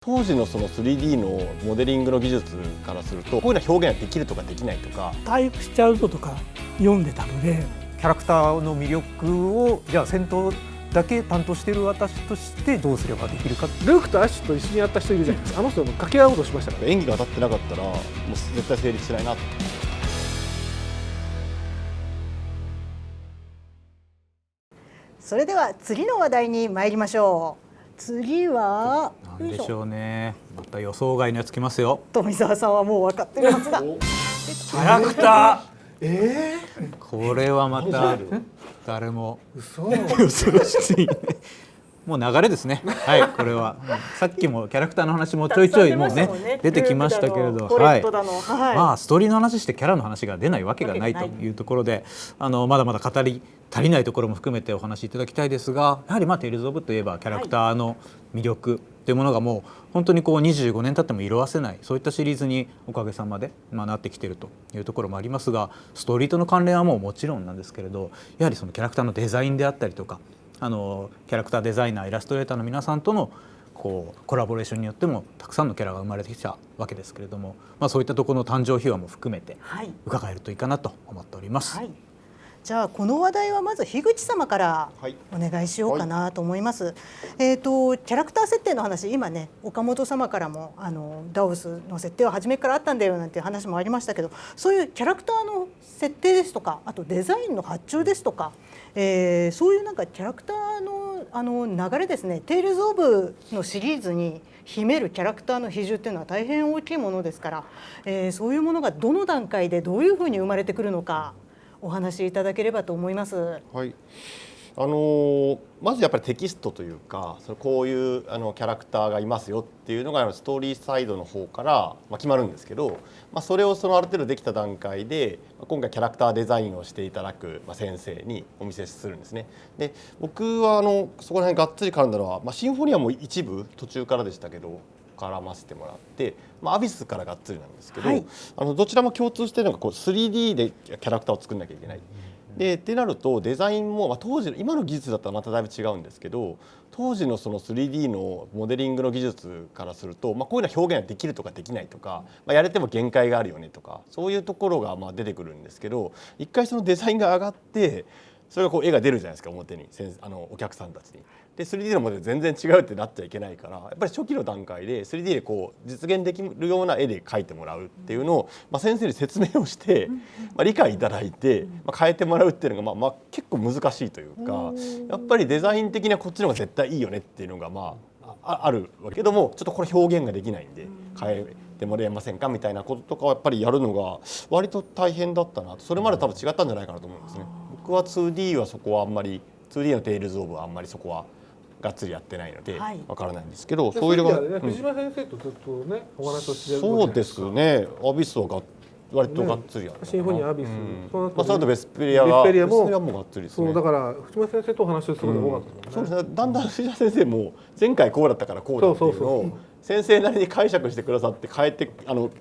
当時のその 3D のモデリングの技術からすると、こういうの表現ができるとかできないとか、タイプしちゃうぞとか読んでたので、キャラクターの魅力をじゃあ戦闘だけ担当している私としてどうすればできるか。ルークとアッシュと一緒にやった人いるじゃないですか。あの人も掛け合おうとしましたから。演技が当たってなかったらもう絶対成立しないなと。それでは次の話題に参りましょう。次はなんでしょうね。また予想外のやつきますよ。富澤さんはもう分かってるはずだ。キャラクター。これはまた誰も予想していない。もう流れですね。はい、これはさっきもキャラクターの話もちょいちょいもうね出てきましたけれど、はい。まあストーリーの話してキャラの話が出ないわけがないというところで、まだまだ語り足りないところも含めてお話しいただきたいですが、やはりテイルズ・オブといえばキャラクターの魅力というものがもう本当にこう25年経っても色あせない、そういったシリーズにおかげさまでなってきているというところもありますが、ストーリーとの関連はもちろんなんですけれど、やはりそのキャラクターのデザインであったりとか、キャラクターデザイナーイラストレーターの皆さんとのコラボレーションによってもたくさんのキャラが生まれてきたわけですけれども、そういったところの誕生秘話も含めて伺えるといいかなと思っております。じゃあこの話題はまず樋口様からお願いしようかなと思います。キャラクター設定の話、今ね岡本様からもダオスの設定は初めからあったんだよなんていう話もありましたけど、そういうキャラクターの設定ですとか、あとデザインの発注ですとか、そういうなんかキャラクターの流れですね。テイルズ・オブのシリーズに秘めるキャラクターの比重っていうのは大変大きいものですから、そういうものがどの段階でどういうふうに生まれてくるのかお話しいただければと思います。はい、まずやっぱりテキストというか、こういうキャラクターがいますよっていうのがストーリーサイドの方から決まるんですけど、それをある程度できた段階で今回キャラクターデザインをしていただく先生にお見せするんですね。で、僕はそこら辺がっつり絡んだのは、シンフォニアも一部途中からでしたけど絡ませてもらって、アビスからがっつりなんですけど、どちらも共通しているのが3D でキャラクターを作んなきゃいけない。でってなるとデザインも、当時今の技術だったらまただいぶ違うんですけど、当時のその 3D のモデリングの技術からすると、こういうの表現ができるとかできないとか、やれても限界があるよねとか、そういうところが出てくるんですけど、一回そのデザインが上がってそれが絵が出るじゃないですか、表にお客さんたちに。で 3D のモデル全然違うってなっちゃいけないから、やっぱり初期の段階で 3D で実現できるような絵で描いてもらうっていうのを、先生に説明をして、理解いただいて、変えてもらうっていうのが、結構難しいというか、やっぱりデザイン的にはこっちの方が絶対いいよねっていうのがあるわけども、ちょっとこれ表現ができないんで変えてもらえませんかみたいなこととかはやっぱりやるのが割と大変だったなと。それまで多分違ったんじゃないかなと思うんですね。僕は 2D はそこはあんまり 2D のテイルズ・オブはあんまりそこはがっつりやってないのでわからないんですけど、そういうのが藤島先生とずっとねお話をしてる。そうですね。アビスは割とがっつりやった。シンフォニア、アビス、その後ベスペリアもがっつりですね。そうだから藤島先生とお話をするのが多かったそうですね。だんだん藤島先生も前回こうだったからこうだっていうのを先生なりに解釈してくださって変えて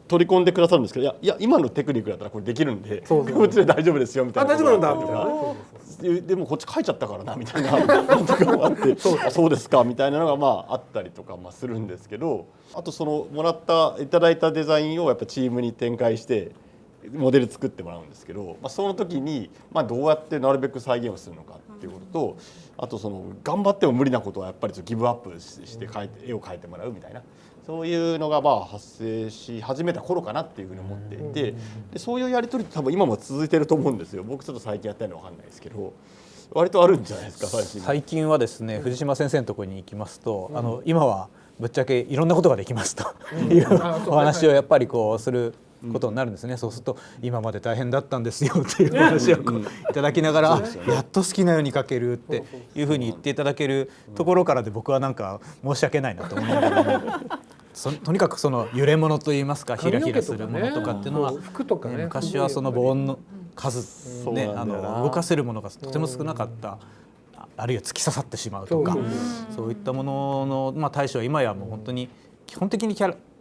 取り込んでくださるんですけど、いや今のテクニックだったらこれできるんでうちで大丈夫ですよみたいな。大丈夫なんだみたいな。でもこっち書いちゃったからなみたいなのとかもあってそうですかみたいなのがあったりとかするんですけど、あといただいたデザインをやっぱチームに展開してモデル作ってもらうんですけど、その時にどうやってなるべく再現をするのかっていうことと、あと頑張っても無理なことはやっぱりギブアップして絵を描いてもらうみたいな、そういうのが発生し始めた頃かなっていうふうに思っていて、でそういうやり取りって多分今も続いてると思うんですよ。僕ちょっと最近やったのは分かんないですけど、割とあるんじゃないですか。最近はですね、藤島先生のところに行きますと、今はぶっちゃけいろんなことができますというお話をやっぱりすることになるんですね。そうすると今まで大変だったんですよっていうお話をいただきながら、やっと好きなように描けるっていうふうに言っていただけるところからで、僕はなんか申し訳ないなと思うんだけども、とにかく揺れ物といいますか、ヒラヒラするものとかっていうのは、昔は棒の数ね、動かせるものがとても少なかった。あるいは突き刺さってしまうとか、そういったものの対処は今やもう本当に基本的に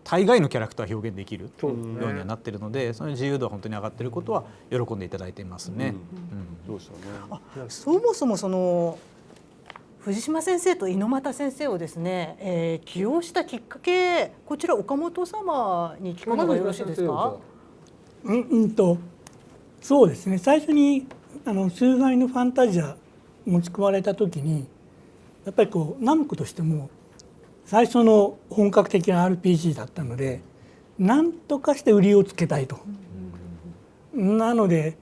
大概のキャラクターを表現できるようにはなっているので、その自由度は本当に上がっていることは喜んでいただいていますね。そもそも藤島先生と猪俣先生をですね、起用したきっかけ、こちら岡本様に聞くのがよろしいですか？そうですね、最初に数回のファンタジア持ち込まれた時にやっぱりこうナムコとしても最初の本格的な RPG だったので何とかして売りをつけたいと。なので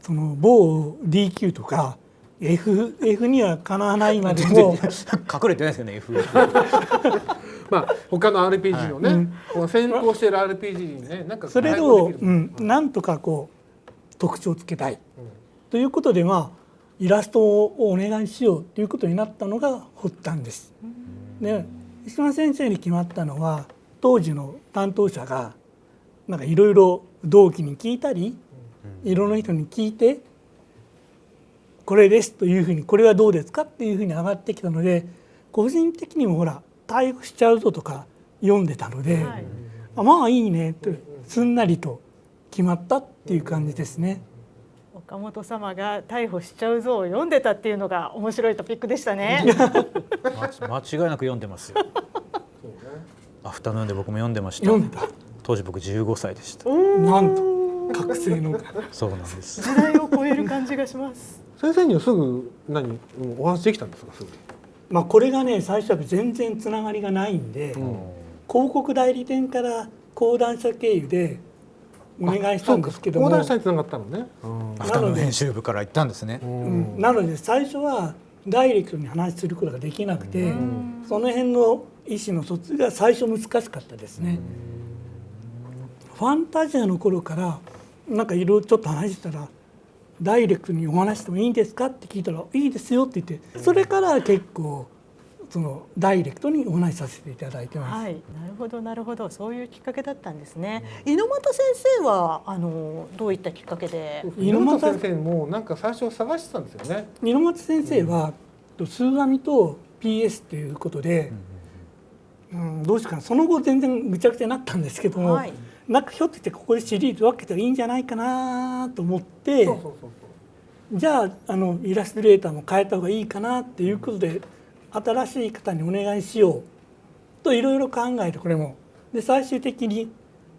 その某 DQ とか F にはかなわないまでも隠れてないですよね F まあ他の RPG のね、先行している RPG にね、なんかそれを、なんとかこう特徴をつけたい、ということでイラストをお願いしようということになったのが発端です。で石島先生に決まったのは当時の担当者がなんかいろいろ同期に聞いたりいろんな人に聞いてこれですというふうにこれはどうですかっていうふうに上がってきたので個人的にもほら逮捕しちゃうぞとか読んでたので、まあいいねとすんなりと決まったっていう感じですね。岡本様が逮捕しちゃうぞを読んでたっていうのが面白いトピックでしたね。間違いなく読んでますよ。アフタヌーンで僕も読んでました。読んでた。当時僕15歳でした。なんと覚醒のそうなんです。時代を超える感じがします。先生にはすぐお話できたんですか？すぐ。これがね最初は全然つながりがないんで、広告代理店から講談社経由でお願いしたんですけども、講談社につながったのね。アフタヌーン編集部から行ったんですね。なので最初はダイレクトに話することができなくて、その辺の意思の疎通が最初難しかったですね。ファンタジアの頃からなんかいろいろちょっと話したらダイレクトにお話してもいいんですかって聞いたらいいですよって言って、それから結構そのダイレクトにお話しさせていただいてます。はい、なるほどなるほど、そういうきっかけだったんですね。猪俣先生はどういったきっかけで？猪俣先生もなんか最初探してたんですよね。猪俣先生は数紙と PS ということで、どうしようかな、その後全然ぐちゃぐちゃになったんですけども、なんかひょっとしてここでシリーズ分けたらいいんじゃないかなと思って、じゃあイラストレーターも変えた方がいいかなっていうことで新しい方にお願いしようといろいろ考えて、これもで最終的に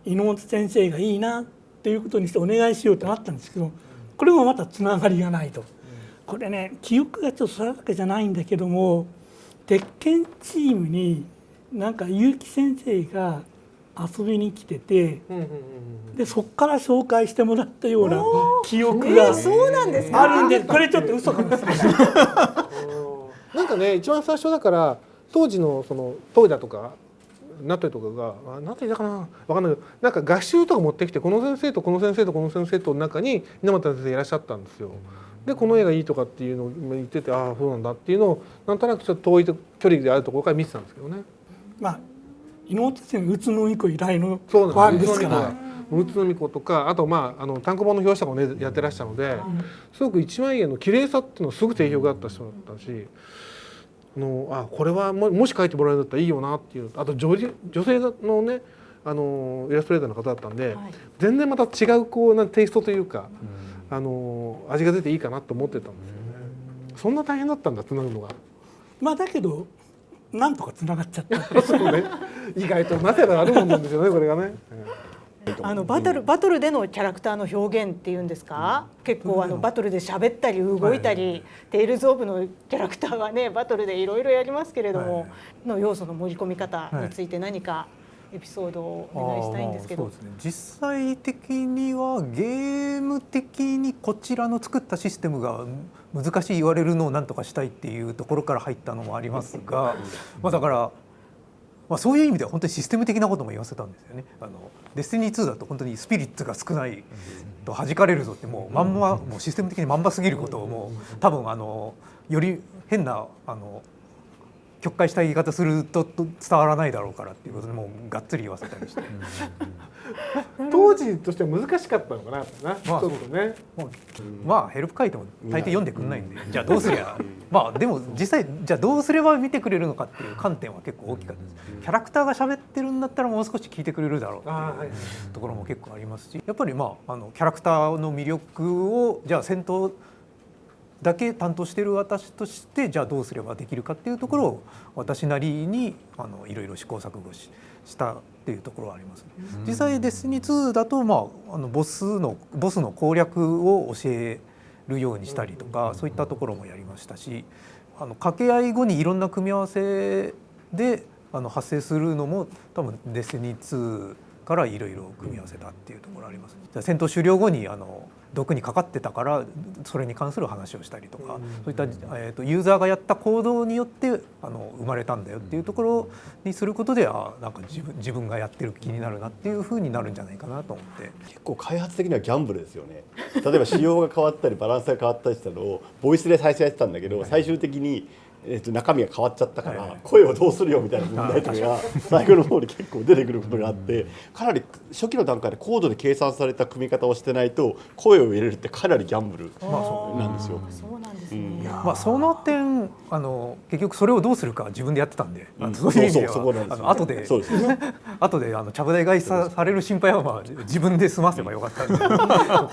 猪俣先生がいいなっていうことにしてお願いしようとなったんですけど、これもまたつながりがないと。これね記憶がちょっと定かじゃないんだけども、鉄拳チームになんか結城先生が遊びに来てて、でそこから紹介してもらったような記憶がそうなんですか？あるんで、これちょっと嘘かもしれない。なんかね一番最初だから当時のそのトイだとかナトイとかがナトイだかな分かんないけど、なんか画集とか持ってきてこの先生とこの先生とこの先生との中に猪俣先生いらっしゃったんですよ。でこの絵がいいとかっていうのを言ってて、ああそうなんだっていうのをなんとなくちょっと遠い距離であるところから見てたんですけどね。猪俣先生の宇都宮子以来のフそうなんでァンですすから。宇都宮子とかあと単行本の表紙とかもねやってらっしゃるので、すごく一枚絵の綺麗さっていうのをすぐ定評があった人だったし、これはもし描いてもらえるんだったらいいよなっていう、あと女性のねイラストレーターの方だったんで、全然また違うテイストというか、味が出ていいかなと思ってたんですよね。そんな大変だったんだつなぐのが。だけどなんとかつながっちゃった。そうね、意外となせばあるもんなんですよねこれがね。バトルでのキャラクターの表現っていうんですか、結構バトルで喋ったり動いたり、テイルズオブのキャラクターはねバトルでいろいろやりますけれども、の要素の盛り込み方について何かエピソードをお願いしたいんですけど。そうですね、実際的にはゲーム的にこちらの作ったシステムが難しい言われるのを何とかしたいっていうところから入ったのもありますが、だからそういう意味では本当にシステム的なことも言わせたんですよね。デスティニー2だと本当にスピリッツが少ないと弾かれるぞってもうシステム的にまんますぎることをもう多分より変な曲解した言い方すると伝わらないだろうからっていうことでもうがっつり言わせたりして、当時としては難しかったのかな、ちょっとね。ヘルプ書いても大抵読んでくんないんで、じゃあどうすりゃでも実際じゃあどうすれば見てくれるのかっていう観点は結構大きかったです。キャラクターが喋ってるんだったらもう少し聞いてくれるだろうっていうところも結構ありますし、やっぱりキャラクターの魅力をじゃあ戦闘だけ担当している私としてじゃあどうすればできるかっていうところを私なりにいろいろ試行錯誤したっていうところはあります、ね。実際デスティニー2だと、ボスの攻略を教えるようにしたりとか、そういったところもやりましたし、掛け合い後にいろんな組み合わせで発生するのも多分デスティニー2からいろいろ組み合わせたっていうところあります、ね。戦闘終了後に毒にかかってたからそれに関する話をしたりとか、そういったユーザーがやった行動によって生まれたんだよっていうところにすることでなんか自分がやってる気になるなっていう風になるんじゃないかなと思って。結構開発的にはギャンブルですよね。例えば仕様が変わったりバランスが変わったりしたのをボイスで最初やってたんだけど、最終的に中身が変わっちゃったから声をどうするよみたいな問題とかが最後の方に結構出てくることがあって、かなり初期の段階で高度で計算された組み方をしてないと声を入れるってかなりギャンブルなんですよ。そうなんですね。その点結局それをどうするか自分でやってたんで、そういう意味では後でちゃぶ台返しされる心配は自分で済ませばよかったんでそこ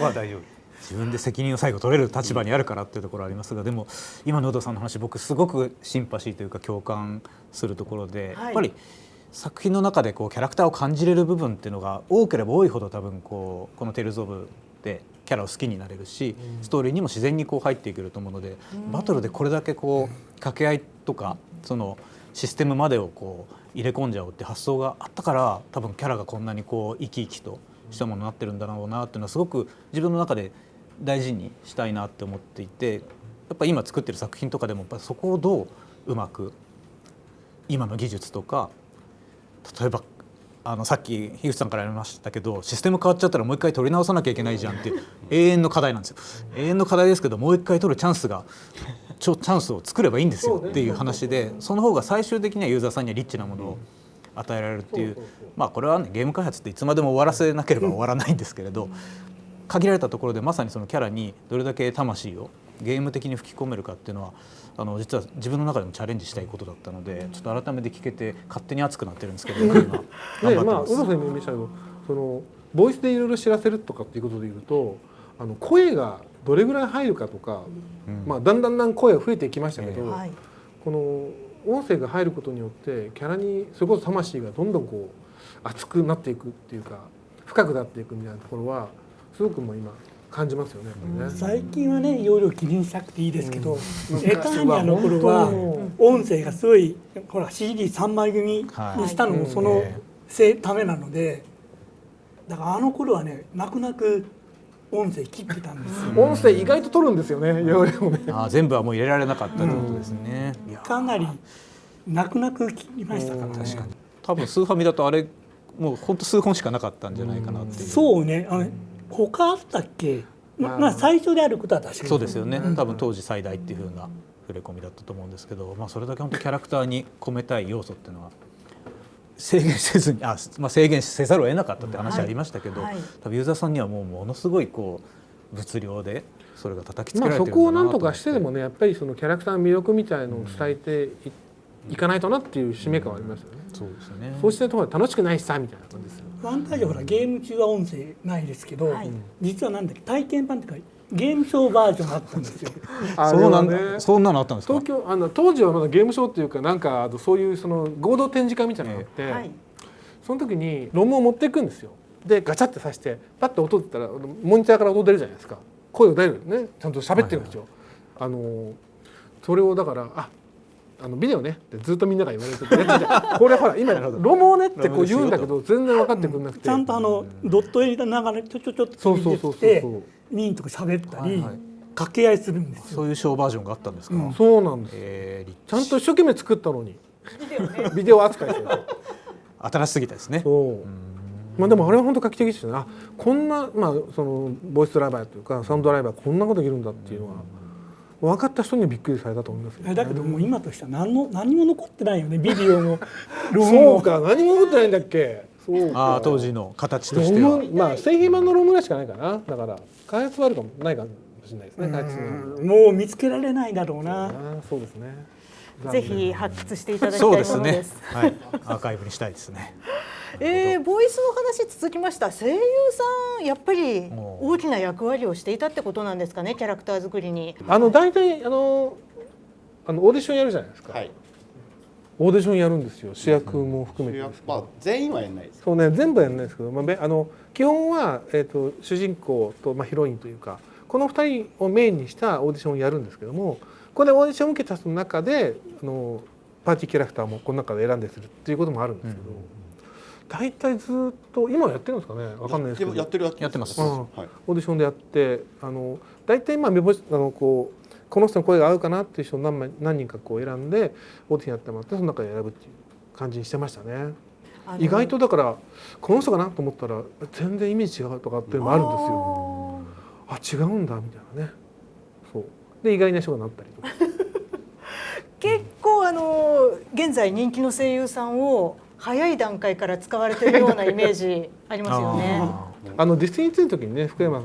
は大丈夫。自分で責任を最後取れる立場にあるからっていうところありますが、でも今の有働さんの話僕すごくシンパシーというか共感するところで、やっぱり作品の中でキャラクターを感じれる部分っていうのが多ければ多いほど多分この「テイルズ・オブ」でキャラを好きになれるし、ストーリーにも自然に入っていけると思うので、バトルでこれだけ掛け合いとかそのシステムまでを入れ込んじゃおうって発想があったから、多分キャラがこんなに生き生きとしたものになってるんだろうなっていうのはすごく自分の中で大事にしたいなって思っていて、やっぱ今作ってる作品とかでもやっぱそこをどううまく今の技術とか、例えばさっき樋口さんから言いましたけど、システム変わっちゃったらもう一回取り直さなきゃいけないじゃんっていう永遠の課題なんですよ。永遠の課題ですけど、もう一回取るチャンスを作ればいいんですよっていう話で、その方が最終的にはユーザーさんにはリッチなものを与えられるっていう、これはねゲーム開発っていつまでも終わらせなければ終わらないんですけれど、限られたところでまさにそのキャラにどれだけ魂をゲーム的に吹き込めるかっていうのは実は自分の中でもチャレンジしたいことだったので、ちょっと改めて聞けて勝手に熱くなってるんですけど、今頑張ってます。有働さんも言いましたけど、ボイスでいろいろ知らせるとかっていうことでいうと、声がどれぐらい入るかとか、だんだん声が増えてきましたけど、この音声が入ることによってキャラにそれこそ魂がどんどん熱くなっていくっていうか深くなっていくみたいなところはすごく今感じますよね。最近はね容量気にしなくていいですけど、エターニアの頃は音声がすごいCD3 枚組にしたのもそのためなので、だからあの頃はね泣く泣く音声切ってたんですよ。音声意外と取るんですよね、容量ね。全部はもう入れられなかったということですね。かなり泣く泣く切りましたからね。確かに多分スーファミだとあれもう本当数本しかなかったんじゃないかなっていう。そうね、他あったっけ。最初であることは確かにそうですよね。多分当時最大っていう風な触れ込みだったと思うんですけど、それだけ本当キャラクターに込めたい要素っていうのは制限せずに制限せざるを得なかったって話ありましたけど、多分ユーザーさんにはものすごい物量でそれが叩きつけられてるんだなと思って、そこをなんとかしてでもね、やっぱりそのキャラクターの魅力みたいのを伝えていかないとなっていう使命感はありますよね。そうですね。そうしてるところ楽しくないしさみたいな感じですよ。ワンタージはゲーム中は音声ないですけど、実は体験版っていうかゲームショーバージョンあったんですよ。そんなのあったんですか。当時はまだゲームショーっていうかそういう合同展示会みたいなのがあって、その時にロムを持っていくんですよ。でガチャって挿してパッと音出たらモニターから音出るじゃないですか。声を出るね、ちゃんと喋ってるんですよ。それをだからビデオねってずっとみんなが言われてて、これほら今ロムをねって言うんだけど全然分かってくれなくて、ちゃんとドット入れた流れちょっと見ててミンとか喋ったり掛け合いするんですよ。そういうショーバージョンがあったんですか。そうなんです。ちゃんと一生懸命作ったのにビデオ扱いしてる。新しすぎたですね。でもあれは本当画期的ですよね。こんなそのボイスドライバーというかサウンドドライバーこんなことできるんだっていうのは分かった人にはびっくりされたと思いますよ。だけどもう今としては何も残ってないよね、ビデオもロムも。そうか、何も残ってないんだっけ。当時の形としては製品版のロムぐらいしかないかな。だから開発はあるかもないかもしれないですね。開発もう見つけられないだろうな。そうですね。ぜひ発掘していただきたいものです。はい、アーカイブにしたいですね。ボイスの話続きました。声優さんやっぱり大きな役割をしていたってことなんですかね、キャラクター作りに。大体オーディションやるじゃないですか。はい、オーディションやるんですよ。主役も含めてですけど。まあ全員はやんないです。そうね、全部はやらないですけど、基本は主人公とヒロインというか、この2人をメインにしたオーディションをやるんですけども、これオーディションを受けた人の中でパーティーキャラクターもこの中で選んでするっていうこともあるんですけど、大体ずっと今やってるんですかね、わかんないですけど、やってます。オーディションでやって大体目星この人の声が合うかなっていう人を何人か選んでオーディションやってもらって、その中で選ぶっていう感じにしてましたね。意外とだからこの人かなと思ったら全然イメージ違うとかっていうのもあるんですよ。違うんだみたいなね。そうで意外な人がなったりとか結構現在人気の声優さんを早い段階から使われているようなイメージありますよね。ディスティニー2の時にね、福山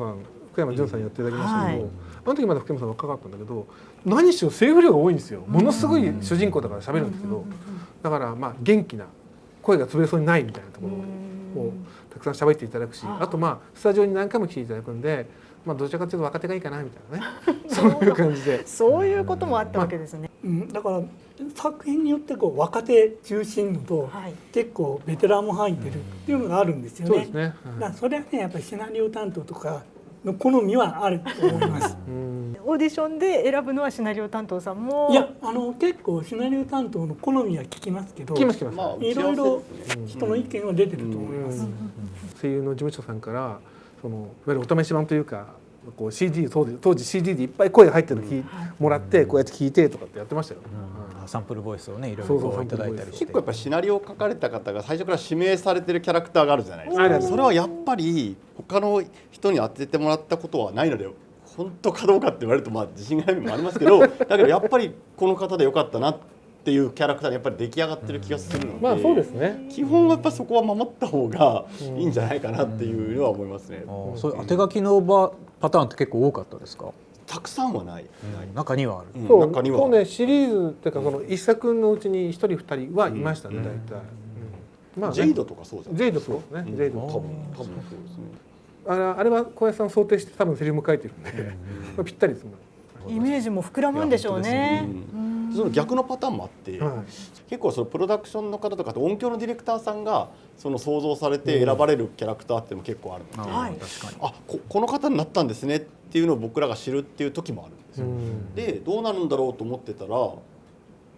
潤さんやっていただきましたけど、あの時まだ福山さん若かったんだけど、何しろ声優量が多いんですよ。ものすごい主人公だから喋るんですけど、だから元気な声が潰れそうにないみたいなところをたくさん喋っていただくし、あとスタジオに何回も来ていただくんで、どちらかというと若手がいいかなみたいなねそういう感じでそういうこともあったわけですね。だから作品によって若手中心のと、結構ベテランも入ってるっていうのがあるんですよね。だからそれはねやっぱりシナリオ担当とかの好みはあると思います。オーディションで選ぶのはシナリオ担当さんも。いや結構シナリオ担当の好みは聞きますけど、いろいろ人の意見は出てると思います。声優の事務所さんからいわゆるお試し版というか、CD 当時 CD でいっぱい声が入ってるのもらってこうやって聞いてとかってやってましたよ。サンプルボイスをねいろいろいただいたりして、結構やっぱりシナリオを書かれた方が最初から指名されてるキャラクターがあるじゃないですか。それはやっぱり他の人に当ててもらったことはないので、本当かどうかって言われると自信がない面もありますけど、だけどやっぱりこの方でよかったなっていうキャラクターにやっぱり出来上がってる気がするので、そうですね。基本はやっぱそこは守った方がいいんじゃないかなっていうのは思いますね。そういう当て書きのパターンって結構多かったですか？たくさんはない。中にはある。そうね、シリーズっていうか一作のうちに1人2人はいましたね、大体。ジェイドとかそうじゃない。ジェイドそうですね。ジェイド多分そうですね。あれは小林さん想定して多分セリフも書いてるんでぴったりですもん。イメージも膨らむんでしょうね。その逆のパターンもあって、結構プロダクションの方とか音響のディレクターさんが想像されて選ばれるキャラクターっていうのも結構あるので、この方になったんですねっていうのを僕らが知るっていう時もあるんですよ。でどうなるんだろうと思ってたら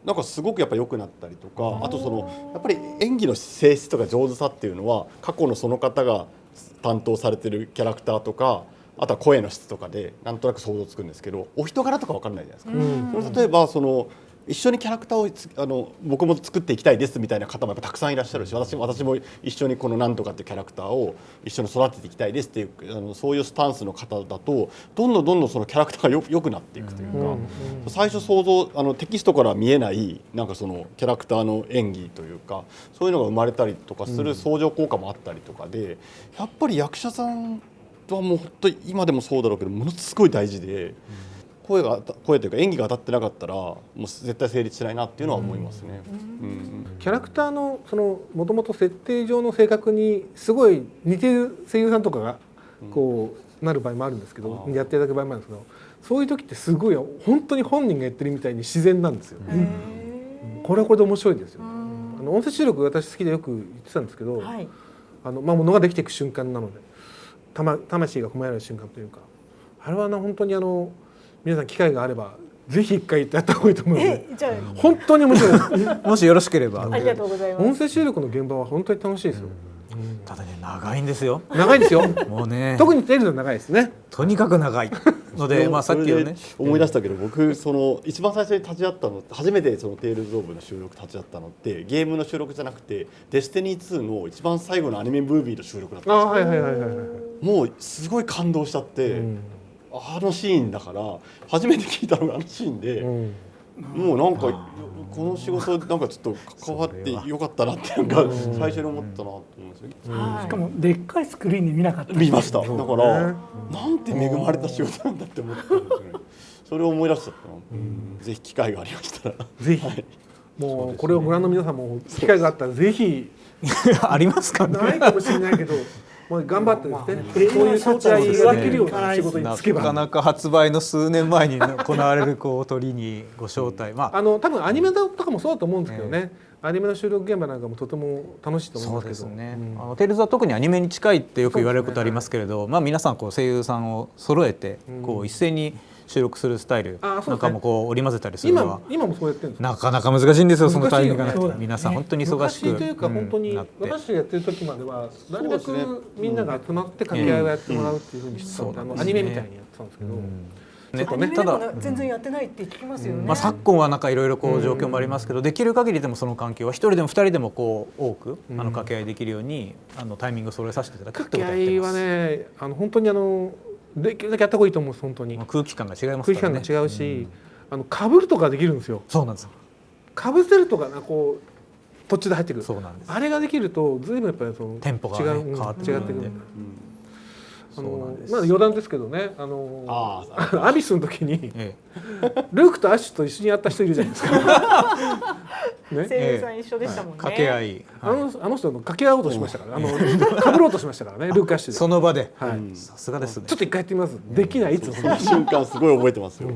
なんかすごくやっぱ良くなったりとか、あとやっぱり演技の性質とか上手さっていうのは過去のその方が担当されてるキャラクターとか、あとは声の質とかでなんとなく想像つくんですけど、お人柄とか分かんないじゃないですか。例えば一緒にキャラクターを僕も作っていきたいですみたいな方もやっぱたくさんいらっしゃるし、私も一緒にこのなんとかっていうキャラクターを一緒に育てていきたいですっていうそういうスタンスの方だとどんどんそのキャラクターが良くなっていくというか、最初テキストから見えないなんかキャラクターの演技というか、そういうのが生まれたりとかする相乗効果もあったりとかで、やっぱり役者さんはもう本当に今でもそうだろうけどものすごい大事で。声というか演技が当たってなかったらもう絶対成立しないなっていうのは思いますね。キャラクターのもともと設定上の性格にすごい似てる声優さんとかがなる場合もあるんですけど、やっていただく場合もあるんですけど、そういう時ってすごい本当に本人がやってるみたいに自然なんですよ。これはこれで面白いですよ。音声収録私好きでよく言ってたんですけど、物ができていく瞬間なので魂が込められる瞬間というか、あれは本当に皆さん機会があればぜひ一回やった方がいいと思うので、本当に面白いです。もしよろしければ。ありがとうございます。音声収録の現場は本当に楽しいですよ。ただね、長いんですよ。長いですよ。もうね。特にテールズは長いですね。とにかく長いので、さっきのね。思い出したけど、僕一番最初に立ち会ったの、初めてテールズオブの収録立ち会ったのってゲームの収録じゃなくて、デスティニー2の一番最後のアニメムービーの収録だったんですよ。もうすごい感動しちゃって。あのシーンだから初めて聞いたのがあのシーンで、もうなんかこの仕事なんかちょっと関わってよかったなってなんか最初に思ったなと思うんですよ。しかもでっかいスクリーンで見なかった。見ました。だからなんて恵まれた仕事なんだって思ったんですよね。それを思い出しちゃったの。ぜひ機会がありましたらぜひ、もうこれをご覧の皆さんも機会があったらぜひありますかね。ないかもしれないけど、まあ、頑張ってですね、そういう立ち会いができるような仕事に就けば、なかなか発売の数年前に行われるこう鳥にご招待、まあ多分アニメとかもそうだと思うんですけどね、アニメの収録現場なんかもとても楽しいと思うんですけど。そうですね、テイルズは特にアニメに近いってよく言われることありますけれど、まあ、皆さんこう声優さんを揃えてこう一斉に収録するスタイルなんかもこう織り交ぜたりするのは今もそうやってるんですか。なかなか難しいんですよ、そのタイミングがなくて、皆さん本当に忙しく昔というか本当に私がやってる時まではなるべくみんなが集まって掛け合いをやってもらうっていうふうにしてたんで、アニメみたいにやってたんですけど。アニメでも全然やってないって聞きますよね。まあ、昨今はなんかいろいろこう状況もありますけど、できる限りでもその環境は一人でも二人でもこう多く掛け合いできるようにタイミングを揃えさせていただくってことをやってます。掛け合いはね、本当にできるだけやった方がいいと思う。本当に空気感が違いますからね。空気感が違うし、被るとかできるんですよ。そうなんです。被せるとかこう途中で入ってくる。そうなんです。あれができるとずいぶんやっぱりテンポが、ね、変わってくるんで。まだ余談ですけどね、アビスの時に、ルークとアッシュと一緒にやった人いるじゃないですか。声優さん一緒でしたもんね。掛け合い、あの人掛け合おうとしましたから、被ろうとしましたからね、ルークアッシュで。その場で、さすがですね。ちょっと一回やってみます。できない、いつその瞬間すごい覚えてますよ。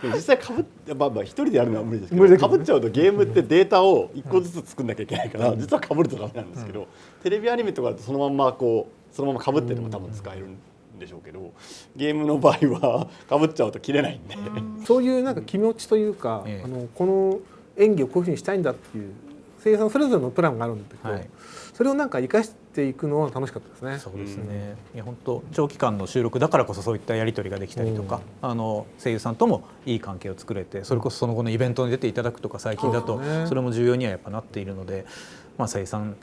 実際かぶって一人でやるのは無理ですけど、かぶっちゃうとゲームってデータを一個ずつ作んなきゃいけないから、実はかぶるとダメなんですけど、テレビアニメとかだとそのままかぶってでも多分使えるんでしょうけど、ゲームの場合はかぶっちゃうと切れないんで、そういうなんか気持ちというか、この演技をこういうふうにしたいんだっていう声優さんそれぞれのプランがあるんだけど、それをなんか生かしていくのは楽しかったですね。そうですね。いや本当長期間の収録だからこそそういったやり取りができたりとか、声優さんともいい関係を作れて、それこそその後のイベントに出ていただくとか最近だとそれも重要にはやっぱなっているので、まあ声優さん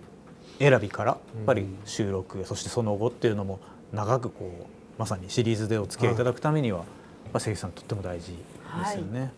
選びからやっぱり収録、そしてその後っていうのも長くこうまさにシリーズでお付き合いいただくためには、声優さんとっても大事ですよね。